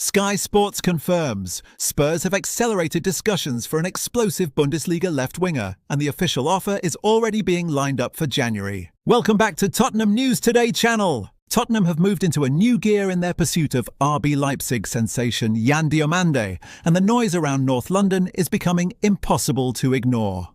Sky Sports confirms Spurs have accelerated discussions for an explosive Bundesliga left winger, and the official offer is already being lined up for January. Welcome back to Tottenham News Today channel. Tottenham have moved into a new gear in their pursuit of RB Leipzig sensation Yan Diomande, and the noise around North London is becoming impossible to ignore.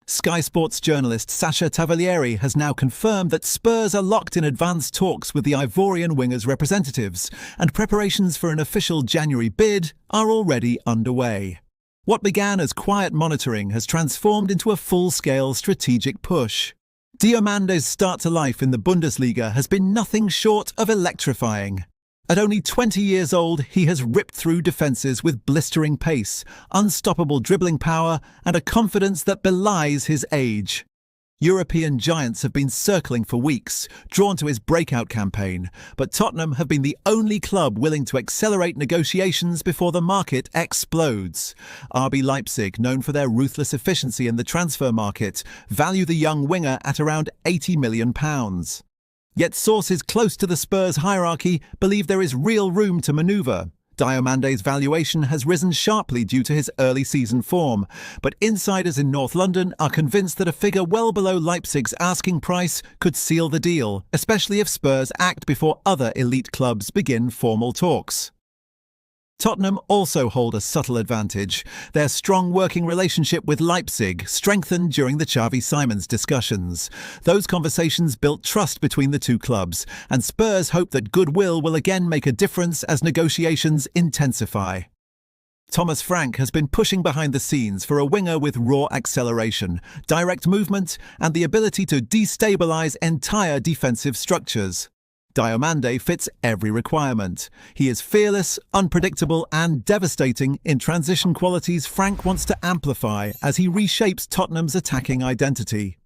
Sky Sports journalist Sacha Tavolieri has now confirmed that Spurs are locked in advanced talks with the Ivorian winger's representatives, and preparations for an official January bid are already underway. What began as quiet monitoring has transformed into a full-scale strategic push. Diomande's start to life in the Bundesliga has been nothing short of electrifying. At only 20 years old, he has ripped through defences with blistering pace, unstoppable dribbling power, and a confidence that belies his age. European giants have been circling for weeks, drawn to his breakout campaign, but Tottenham have been the only club willing to accelerate negotiations before the market explodes. RB Leipzig, known for their ruthless efficiency in the transfer market, value the young winger at around £80 million. Yet sources close to the Spurs hierarchy believe there is real room to manoeuvre. Diomande's valuation has risen sharply due to his early season form, but insiders in North London are convinced that a figure well below Leipzig's asking price could seal the deal, especially if Spurs act before other elite clubs begin formal talks. Tottenham also hold a subtle advantage. Their strong working relationship with Leipzig strengthened during the Xavi Simons discussions. Those conversations built trust between the two clubs, and Spurs hope that goodwill will again make a difference as negotiations intensify. Thomas Frank has been pushing behind the scenes for a winger with raw acceleration, direct movement, and the ability to destabilise entire defensive structures. Diomande fits every requirement. He is fearless, unpredictable, and devastating in transition qualities Frank wants to amplify as he reshapes Tottenham's attacking identity.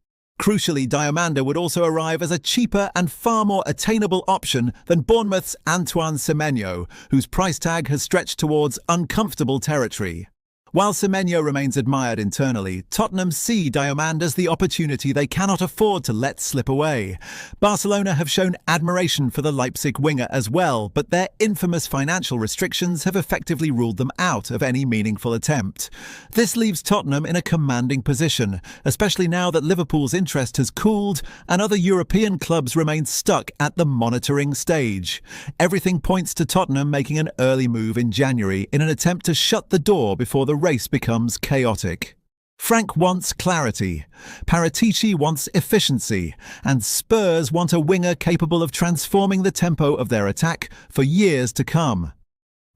Crucially, Diomande would also arrive as a cheaper and far more attainable option than Bournemouth's Antoine Semenyo, whose price tag has stretched towards uncomfortable territory. While Semenyo remains admired internally, Tottenham see Diomande as the opportunity they cannot afford to let slip away. Barcelona have shown admiration for the Leipzig winger as well, but their infamous financial restrictions have effectively ruled them out of any meaningful attempt. This leaves Tottenham in a commanding position, especially now that Liverpool's interest has cooled and other European clubs remain stuck at the monitoring stage. Everything points to Tottenham making an early move in January in an attempt to shut the door before the race becomes chaotic. Frank wants clarity, Paratici wants efficiency, and Spurs want a winger capable of transforming the tempo of their attack for years to come.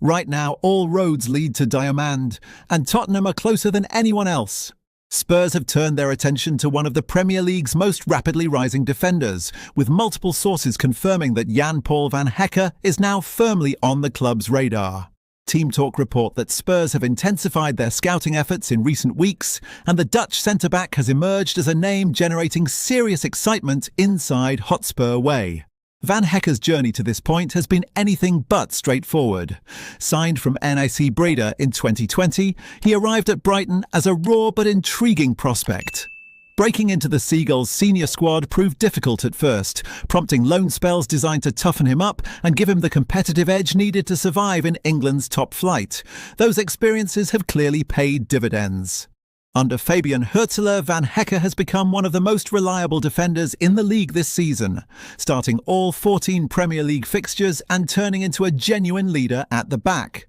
Right now, all roads lead to Diomande, and Tottenham are closer than anyone else. Spurs have turned their attention to one of the Premier League's most rapidly rising defenders, with multiple sources confirming that Jan-Paul van Hecke is now firmly on the club's radar. Team Talk report that Spurs have intensified their scouting efforts in recent weeks, and the Dutch centre-back has emerged as a name generating serious excitement inside Hotspur way. Van Hecke's journey to this point has been anything but straightforward. Signed from NAC Breda in 2020, he arrived at Brighton as a raw but intriguing prospect. Breaking into the Seagulls' senior squad proved difficult at first, prompting loan spells designed to toughen him up and give him the competitive edge needed to survive in England's top flight. Those experiences have clearly paid dividends. Under Fabian Hürzeler, Van Hecke has become one of the most reliable defenders in the league this season, starting all 14 Premier League fixtures and turning into a genuine leader at the back.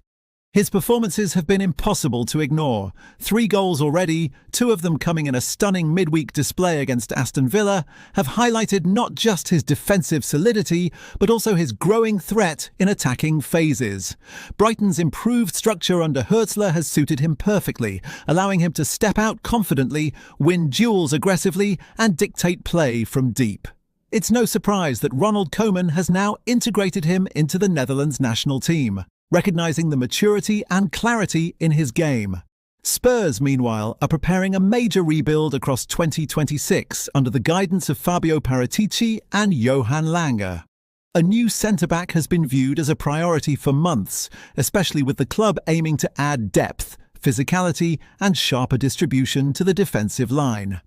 His performances have been impossible to ignore. 3 goals already, 2 of them coming in a stunning midweek display against Aston Villa, have highlighted not just his defensive solidity, but also his growing threat in attacking phases. Brighton's improved structure under Hürzeler has suited him perfectly, allowing him to step out confidently, win duels aggressively, and dictate play from deep. It's no surprise that Ronald Koeman has now integrated him into the Netherlands national team, recognising the maturity and clarity in his game. Spurs, meanwhile, are preparing a major rebuild across 2026 under the guidance of Fabio Paratici and Johan Lange. A new centre-back has been viewed as a priority for months, especially with the club aiming to add depth, physicality, and sharper distribution to the defensive line.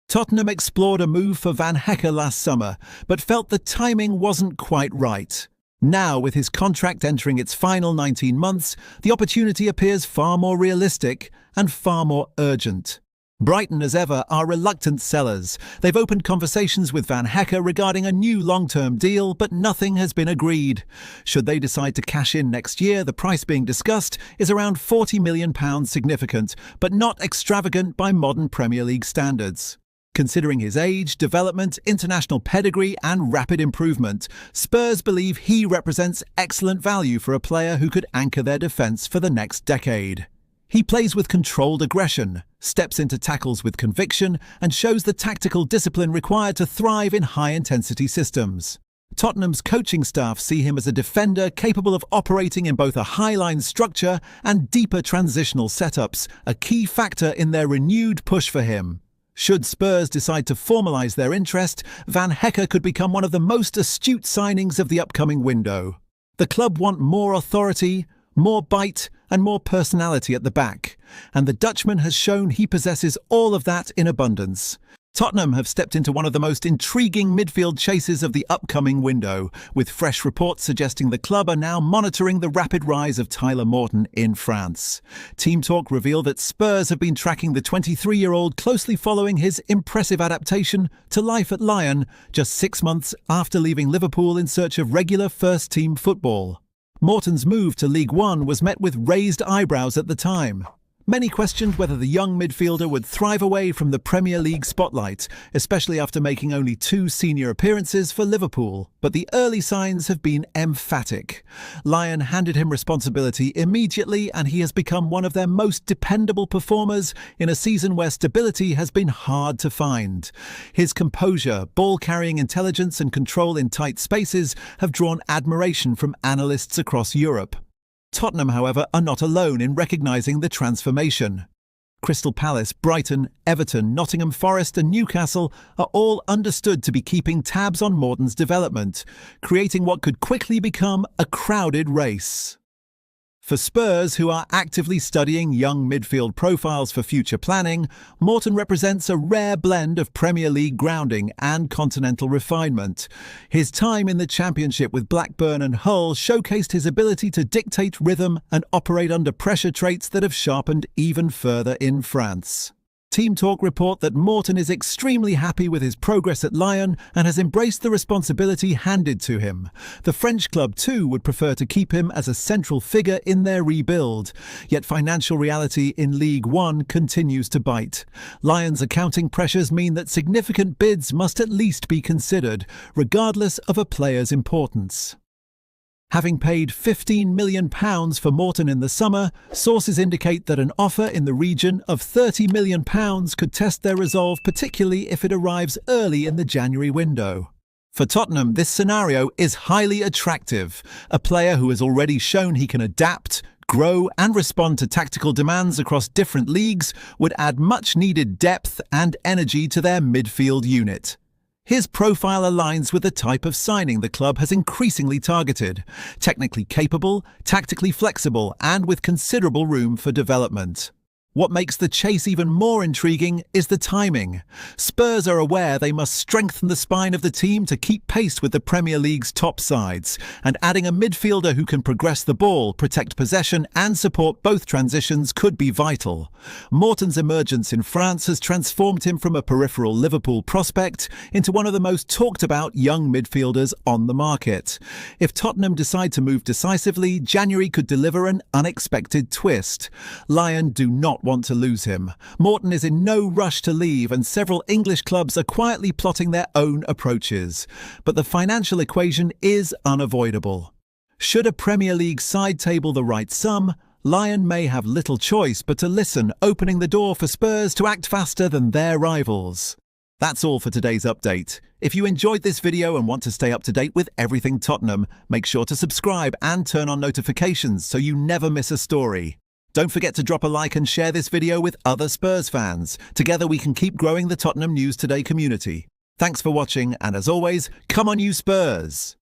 Tottenham explored a move for Van Hecke last summer, but felt the timing wasn't quite right. Now, with his contract entering its final 19 months, the opportunity appears far more realistic and far more urgent. Brighton, as ever, are reluctant sellers. They've opened conversations with Van Hecke regarding a new long-term deal, but nothing has been agreed. Should they decide to cash in next year, the price being discussed is around £40 million, significant, but not extravagant by modern Premier League standards. Considering his age, development, international pedigree and rapid improvement, Spurs believe he represents excellent value for a player who could anchor their defence for the next decade. He plays with controlled aggression, steps into tackles with conviction, and shows the tactical discipline required to thrive in high-intensity systems. Tottenham's coaching staff see him as a defender capable of operating in both a high-line structure and deeper transitional setups, a key factor in their renewed push for him. Should Spurs decide to formalise their interest, Van Hecke could become one of the most astute signings of the upcoming window. The club want more authority, more bite and more personality at the back, and the Dutchman has shown he possesses all of that in abundance. Tottenham have stepped into one of the most intriguing midfield chases of the upcoming window, with fresh reports suggesting the club are now monitoring the rapid rise of Tyler Morton in France. Team Talk reveal that Spurs have been tracking the 23-year-old closely following his impressive adaptation to life at Lyon just 6 months after leaving Liverpool in search of regular first-team football. Morton's move to League One was met with raised eyebrows at the time. Many questioned whether the young midfielder would thrive away from the Premier League spotlight, especially after making only 2 senior appearances for Liverpool, but the early signs have been emphatic. Lyon handed him responsibility immediately, and he has become one of their most dependable performers in a season where stability has been hard to find. His composure, ball-carrying intelligence and control in tight spaces have drawn admiration from analysts across Europe. Tottenham, however, are not alone in recognising the transformation. Crystal Palace, Brighton, Everton, Nottingham Forest and Newcastle are all understood to be keeping tabs on Morton's development, creating what could quickly become a crowded race. For Spurs, who are actively studying young midfield profiles for future planning, Morton represents a rare blend of Premier League grounding and continental refinement. His time in the Championship with Blackburn and Hull showcased his ability to dictate rhythm and operate under pressure, traits that have sharpened even further in France. Team Talk report that Morton is extremely happy with his progress at Lyon and has embraced the responsibility handed to him. The French club too would prefer to keep him as a central figure in their rebuild, yet financial reality in League One continues to bite. Lyon's accounting pressures mean that significant bids must at least be considered, regardless of a player's importance. Having paid £15 million for Morton in the summer, sources indicate that an offer in the region of £30 million could test their resolve, particularly if it arrives early in the January window. For Tottenham, this scenario is highly attractive. A player who has already shown he can adapt, grow and respond to tactical demands across different leagues would add much-needed depth and energy to their midfield unit. His profile aligns with the type of signing the club has increasingly targeted: technically capable, tactically flexible, and with considerable room for development. What makes the chase even more intriguing is the timing. Spurs are aware they must strengthen the spine of the team to keep pace with the Premier League's top sides, and adding a midfielder who can progress the ball, protect possession and support both transitions could be vital. Morton's emergence in France has transformed him from a peripheral Liverpool prospect into one of the most talked about young midfielders on the market. If Tottenham decide to move decisively, January could deliver an unexpected twist. Lyon do not want to lose him. Morton is in no rush to leave, and several English clubs are quietly plotting their own approaches. But the financial equation is unavoidable. Should a Premier League side table the right sum, Lyon may have little choice but to listen, opening the door for Spurs to act faster than their rivals. That's all for today's update. If you enjoyed this video and want to stay up to date with everything Tottenham, make sure to subscribe and turn on notifications so you never miss a story. Don't forget to drop a like and share this video with other Spurs fans. Together we can keep growing the Tottenham News Today community. Thanks for watching, and as always, come on you Spurs!